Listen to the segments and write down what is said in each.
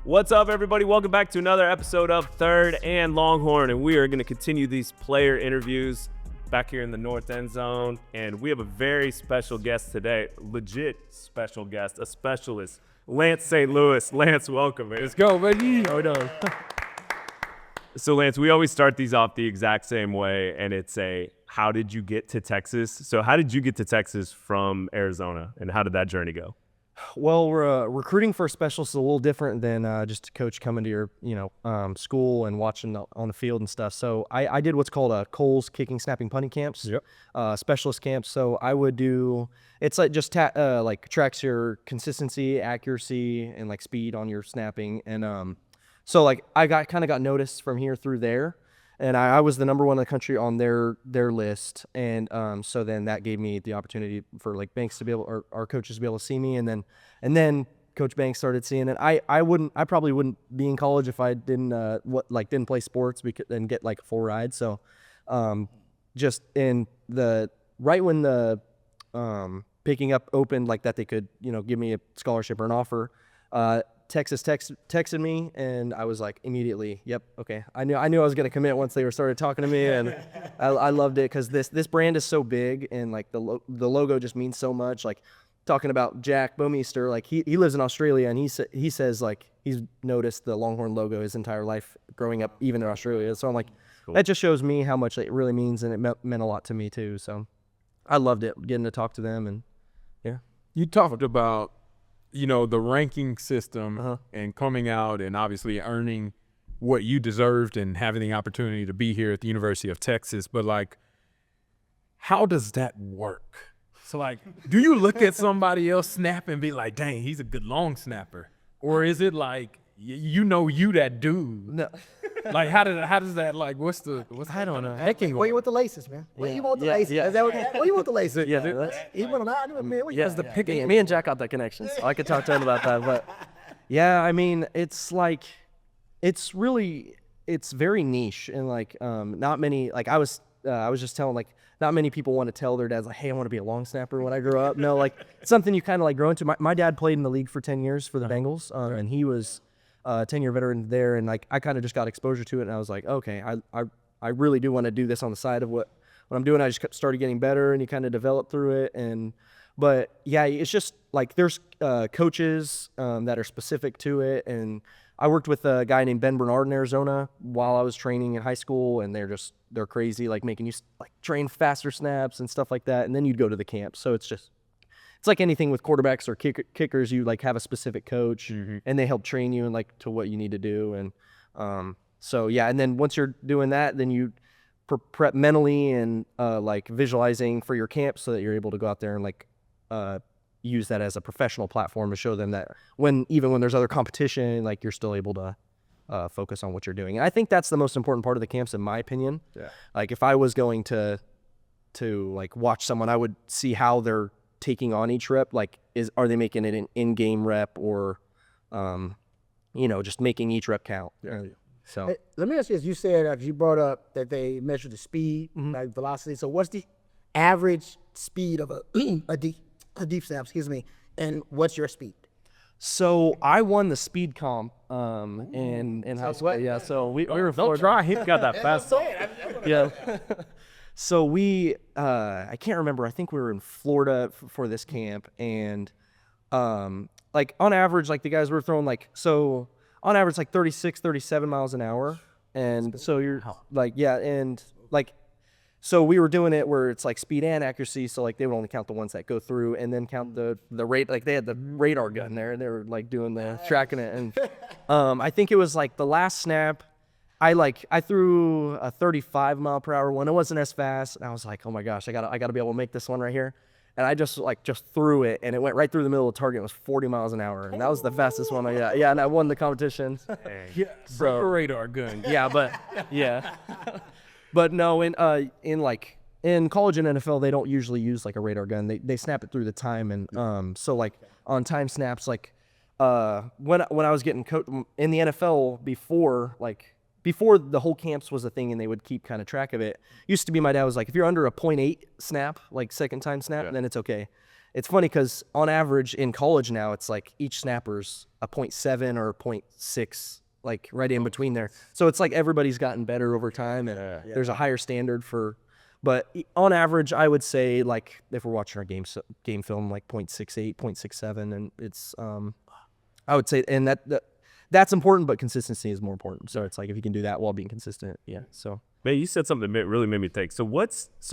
What's up, everybody? Welcome back to another episode of Third and Longhorn, and we are going to continue these player interviews back here in the North End Zone, and we have a very special guest today, legit special guest, a specialist, Lance St. Louis. Lance, welcome, man. Let's go, baby. Hold on. So, Lance, we always start these off the exact same way, and it's how did you get to Texas? So how did you get to Texas from Arizona, and how did that journey go? Well, we're recruiting for a specialist is a little different than just a coach coming to your, school and watching on the field and stuff. So I did what's called a Coles kicking, snapping, punting camps, specialist camps. So I would do, it's like just tracks your consistency, accuracy, and like speed on your snapping. And so like I got noticed from here through there. And I was the number one in the country on their list, and so then that gave me the opportunity for like Banks to be able, or our coaches to be able to see me, and then Coach Banks started seeing it. I probably wouldn't be in college if I didn't play sports and get like a full ride. So, just in the right when the picking up opened like that, they could give me a scholarship or an offer. Texas texted me, and I was like immediately, yep, okay. I knew I was gonna commit once they started talking to me, and I loved it because this brand is so big, and like the logo just means so much. Like talking about Jack Bomeister, like he lives in Australia, and he says like he's noticed the Longhorn logo his entire life growing up, even in Australia. So I'm like, cool. That just shows me how much it really means, and it meant a lot to me too. So I loved it, getting to talk to them, and yeah. You talked about the ranking system and coming out and obviously earning what you deserved and having the opportunity to be here at the University of Texas. But like, how does that work? So like, do you look at somebody else snap and be like, dang, he's a good long snapper? Or is it like, you that dude? No. Like, how does that, like, what's I don't know. Where you want the laces, man? Where you want the laces? Yeah. Is that where you want the laces? Yeah, He went on, man. Where you the picking. Me and Jack got that connection, so I could talk to him about that. But yeah, I mean, it's like, it's very niche, and like, not many. Like I was just telling, like, not many people want to tell their dads like, hey, I want to be a long snapper when I grow up. No, like it's something you kind of like grow into. My dad played in the league for 10 years for the Bengals, and he was 10-year veteran there, and like I kind of just got exposure to it, and I was like, okay, I really do want to do this on the side of what I'm doing. I just started getting better, and you kind of develop through it, but yeah, it's just like there's coaches that are specific to it, and I worked with a guy named Ben Bernard in Arizona while I was training in high school, and they're crazy, like making you like train faster snaps and stuff like that, and then you'd go to the camp. So it's like anything with quarterbacks or kickers, you like have a specific coach, and they help train you and like to what you need to do. And so yeah, and then once you're doing that, then you prep mentally and like visualizing for your camp so that you're able to go out there and like use that as a professional platform to show them that even when there's other competition, like you're still able to focus on what you're doing. And I think that's the most important part of the camps, in my opinion. Yeah. Like if I was going to like watch someone, I would see how they're taking on each rep. Like are they making it an in-game rep, or just making each rep count. So Hey, let me ask you this. You said you brought up that they measure the speed, like velocity. So what's the average speed of a deep snap, and what's your speed? So I won the speed comp in high school. Yeah, so we were in Florida. Try, he got that fast. Yeah. So I can't remember. I think we were in Florida for this camp, and like on average, like the guys were throwing on average like 36, 37 miles an hour, and so you're like and like so we were doing it where it's like speed and accuracy. So like they would only count the ones that go through, and then count the rate. Like they had the radar gun there, and they were like doing the tracking it, and I think it was like the last snap. I threw a 35 mile per hour one. It wasn't as fast, and I was like, oh my gosh, I gotta be able to make this one right here. And I just threw it, and it went right through the middle of the target. It was 40 miles an hour, and that was the fastest one I got. Yeah, and I won the competition. Yeah, so radar gun. Yeah, but no, in college and NFL, they don't usually use like a radar gun. They snap it through the time, and so like on time snaps, like when I was getting in the NFL before the whole camps was a thing and they would keep kind of track of it, used to be my dad was like, if you're under a .8 snap, like second time snap, then it's okay. it's funny because on average in college now, it's like each snapper's a 0.7 or 0.6, like right in between there. So it's like everybody's gotten better over time, and there's a higher standard for. But on average, I would say, like, if we're watching our game film, like 0.68, 0.67, and it's I would say, and that's important, but consistency is more important. So it's like if you can do that while being consistent, so. Man, you said something that really made me think. So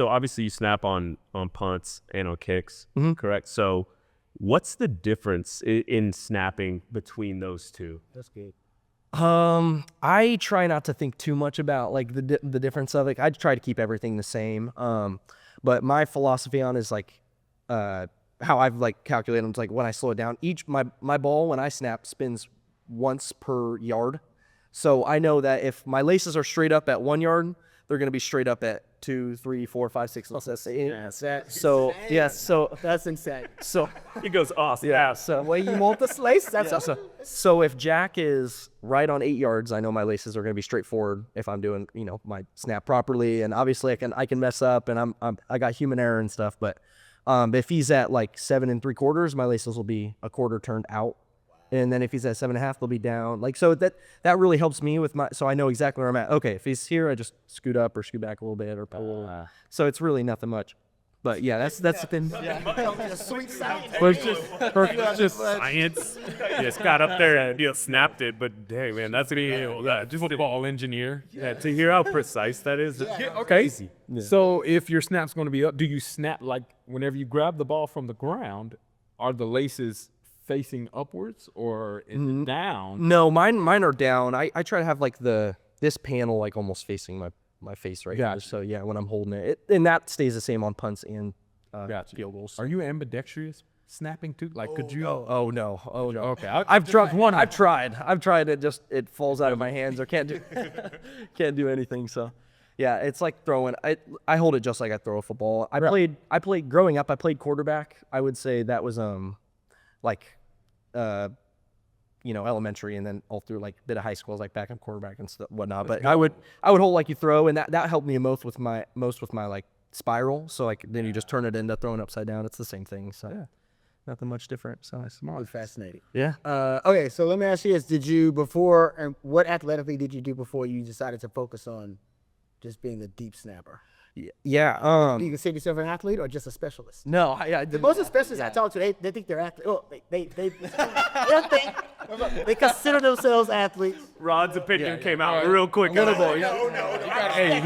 obviously you snap on punts and on kicks, correct? So what's the difference in snapping between those two? That's good. I try not to think too much about like the difference of it. I try to keep everything the same. But my philosophy on is like how I've like calculated them, like when I slow it down, my ball when I snap spins once per yard. So I know that if my laces are straight up at 1 yard, they're going to be straight up at 2, 3, 4, 5, 6. Let's say. So That's insane. So It goes awesome. yeah. So Way you want this lace? That's so if Jack is right on 8 yards, I know my laces are going to be straightforward if I'm doing, my snap properly. And obviously I can mess up, and I got human error and stuff. But if he's at like 7 3/4, my laces will be a quarter turned out. And then if he's at 7.5, they'll be down. Like, so that really helps me with so I know exactly where I'm at. Okay, if he's here, I just scoot up or scoot back a little bit or pull. So it's really nothing much. But yeah, that's the thing. sweet sound. But it's just science. You just got up there and snapped it. But dang, man, that's Just football engineer. to hear how precise that is. Okay. So if your snap's going to be up, do you snap like whenever you grab the ball from the ground? Are the laces facing upwards or is it down? No, mine are down. I try to have like this panel like almost facing my face right here. So yeah, when I'm holding it, and that stays the same on punts and field goals. Are you ambidextrous snapping too? Like, could you? Oh no. Okay. I've tried one. I've tried it. Just it falls out of my hands or can't do anything. So yeah, it's like throwing. I hold it just like I throw a football. I played growing up. I played quarterback. I would say that was like elementary, and then all through like bit of high school, like backup quarterback and stuff, whatnot. But I would hold like you throw, and that helped me most with my like spiral. So like then you just turn it into throwing upside down. It's the same thing. So yeah, nothing much different. So Small, fascinating. yeah. Okay, so let me ask you this: and what athletically did you do before you decided to focus on just being the deep snapper? Yeah. Do you consider yourself an athlete or just a specialist? No. Most of the specialists I talk to, they think they're athletes. Well, they consider themselves athletes. Rod's opinion came out real quick. Hey,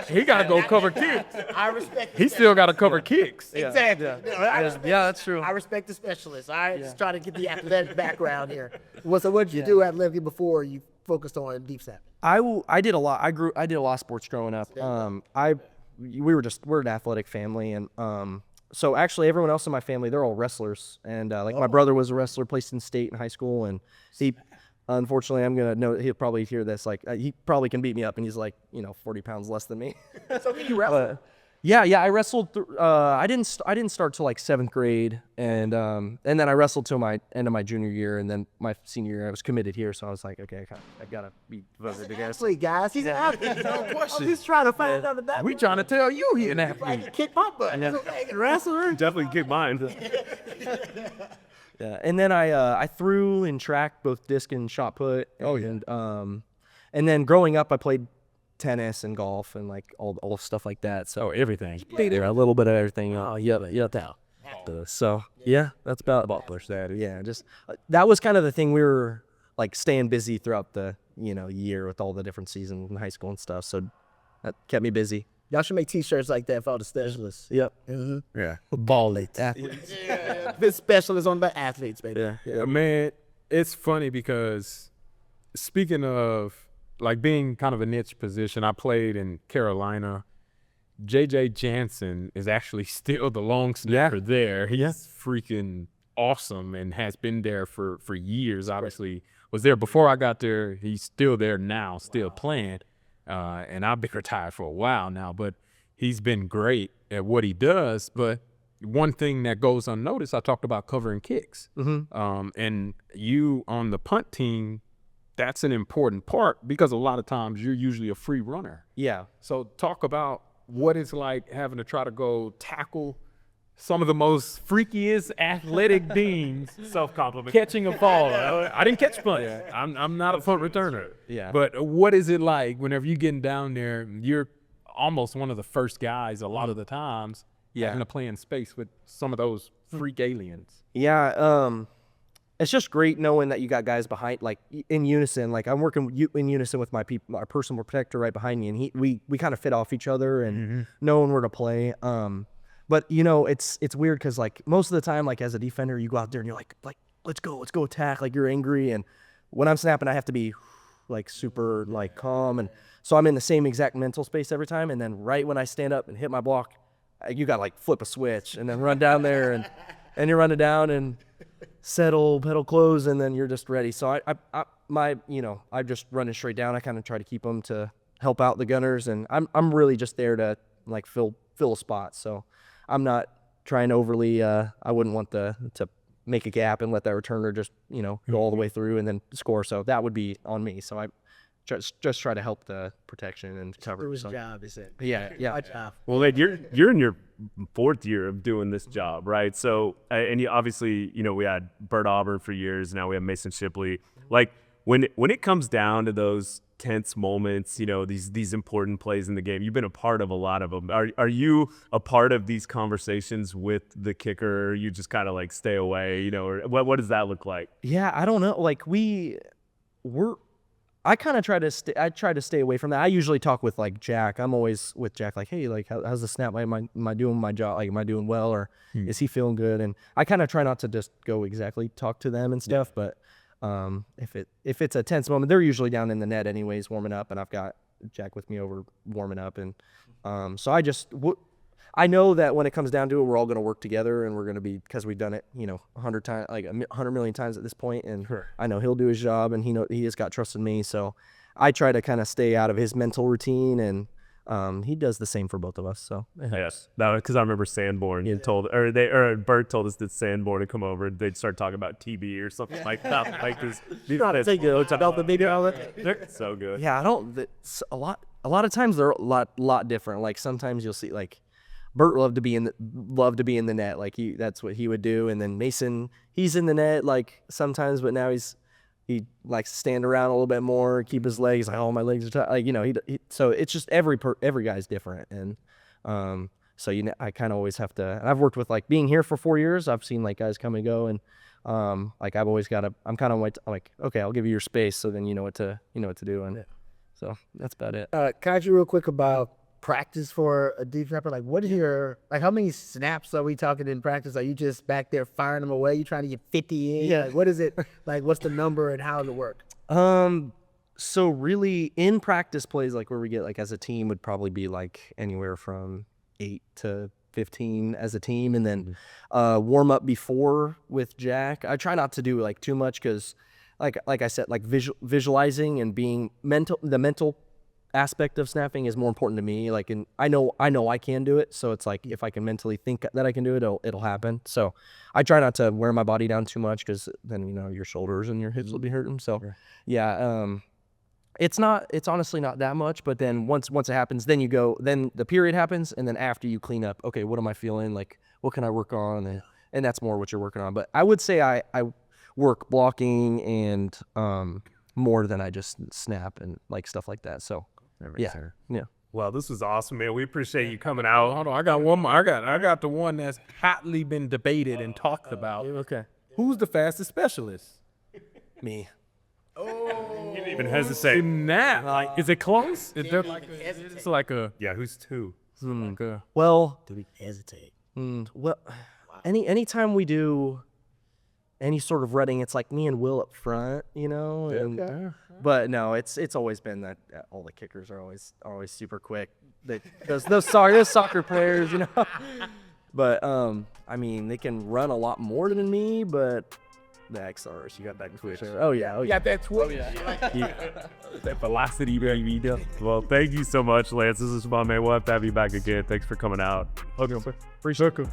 he got to go cover kicks. I respect. He still got to cover kicks. Exactly. Yeah, that's true. I respect the specialists. I just try to get the athletic background here. What did you do athletically before you focused on deep snapping? I did a lot. I did a lot of sports growing up. We're an athletic family, and so actually everyone else in my family, they're all wrestlers. And my brother was a wrestler, placed in state in high school, and he, unfortunately, I'm gonna know he'll probably hear this. Like he probably can beat me up, and he's like 40 pounds less than me. So can you wrestle? Yeah, I wrestled. I didn't start till like 7th grade, and then I wrestled till my end of my junior year, and then my senior year I was committed here. So I was like, okay, I gotta be devoted to guys. Athlete, guys. He's an athlete. No question. I'm just trying to find out that. We trying to tell you he an athlete. Like, kick my butt. Okay, wrestler. Definitely kick mine. Yeah, and then I threw in track, both disc and shot put. And then growing up, I played tennis and golf and like all stuff like that. So everything. There a little bit of everything. So yeah, that's about Push that. yeah. Just that was kind of the thing. We were like staying busy throughout the year with all the different seasons in high school and stuff. So that kept me busy. Y'all should make T-shirts like that for all the specialists. Yep. Yeah. Ball-athletes. This specialist on the athletes, baby. Yeah, man, it's funny because speaking of like being kind of a niche position, I played in Carolina. J.J. Jansen is actually still the long snapper there. He's freaking awesome and has been there for years. Obviously, was there before I got there. He's still there now, still playing. And I've been retired for a while now, but he's been great at what he does. But one thing that goes unnoticed, I talked about covering kicks. And you on the punt team, that's an important part because a lot of times you're usually a free runner. Yeah. So talk about what it's like having to try to go tackle some of the most freakiest athletic beings Self-compliment. catching a ball. I didn't catch punt. I'm not a punt returner. Yeah. But what is it like whenever you're getting down there? You're almost one of the first guys a lot of the times having to play in space with some of those freak aliens. Yeah, it's just great knowing that you got guys behind, like in unison. Like I'm working in unison with my personal protector right behind me, and we kind of fit off each other and knowing where to play. But you know, it's weird because like most of the time, like as a defender, you go out there and you're like let's go attack. Like you're angry, and when I'm snapping, I have to be like super like calm, and so I'm in the same exact mental space every time. And then right when I stand up and hit my block, you got to like flip a switch and then run down there and you're running down and settle, pedal close, and then you're just ready. So I'm just running straight down. I kind of try to keep them to help out the gunners, and I'm really just there to like fill a spot. So I'm not trying to overly. I wouldn't want to make a gap and let that returner just go all the way through and then score. So that would be on me. So I just try to help the protection and cover. It was job, is it? Yeah. My job. Well, Ed, you're in your 4th year of doing this job, right? So, and you obviously, we had Bert Auburn for years. Now we have Mason Shipley. Like when it comes down to those tense moments, these important plays in the game, you've been a part of a lot of them. Are you a part of these conversations with the kicker? Or you just kind of like stay away, or what does that look like? Yeah, I don't know. Like I kind of try to stay away from that. I usually talk with like Jack. I'm always with Jack, like, hey, like how's the snap? Am I doing my job? Like, am I doing well, or is he feeling good? And I kind of try not to just go exactly talk to them and stuff. But if it's a tense moment, they're usually down in the net anyways, warming up, and I've got Jack with me over warming up, and so I know that when it comes down to it, we're all going to work together, and we're going to be, because we've done it, 100 times, like 100 million times at this point, and I know he'll do his job, and he has got trust in me. So I try to kind of stay out of his mental routine, and he does the same for both of us. So Yes, because I remember Sanborn Bert told us that Sanborn would come over and they'd start talking about TB or something like that. Like this, About the baby outlet. they're so good. yeah, a lot of times they're a lot different. Like sometimes you'll see like Bert loved to be in the net, like that's what he would do. And then Mason, he's in the net like sometimes, but now he likes to stand around a little bit more, keep his legs like, oh, my legs are tight. Like so it's just every guy's different, and so I kind of always have to. And I've worked with like being here for 4 years. I've seen like guys come and go, and like I've always got to. I'm kind of like okay, I'll give you your space, so then you know what to do, and so that's about it. Can I ask you real quick about practice for a deep snapper? Like, what is how many snaps are we talking in practice? Are you just back there firing them away? You trying to get 50 in? Yeah. Like, what is it? Like, what's the number and how does it work? So really in practice plays, like where we get like as a team, would probably be like anywhere from 8 to 15 as a team, and then warm up before with Jack. I try not to do like too much because like I said, like visualizing and being the mental aspect of snapping is more important to me. Like, and I know I can do it, so it's like if I can mentally think that I can do it, it'll happen. So I try not to wear my body down too much, because then your shoulders and your hips will be hurting. So it's honestly not that much. But then once it happens, then the period happens, and then after you clean up, okay, what am I feeling? Like, what can I work on? And that's more what you're working on. But I would say I work blocking and more than I just snap and like stuff like that. So yeah. Well, this was awesome, man. We appreciate you coming out. Hold on, I got one more. I got the one that's hotly been debated and talked about. Okay. Who's the fastest specialist? Me. You didn't even hesitate. Like, is it close? Is there it's like a Yeah, who's 2? like a Well, Do we hesitate? well, anytime we do any sort of running, it's like me and Will up front, and, but no, it's always been that all the kickers are always super quick. Those soccer players, but I mean, they can run a lot more than me, but the XRs, you got that twitch. Oh yeah. you got that twitch. That velocity, baby. Well, thank you so much, Lance. This is fun, man. We'll have to have you back again. Thanks for coming out. Okay, appreciate it.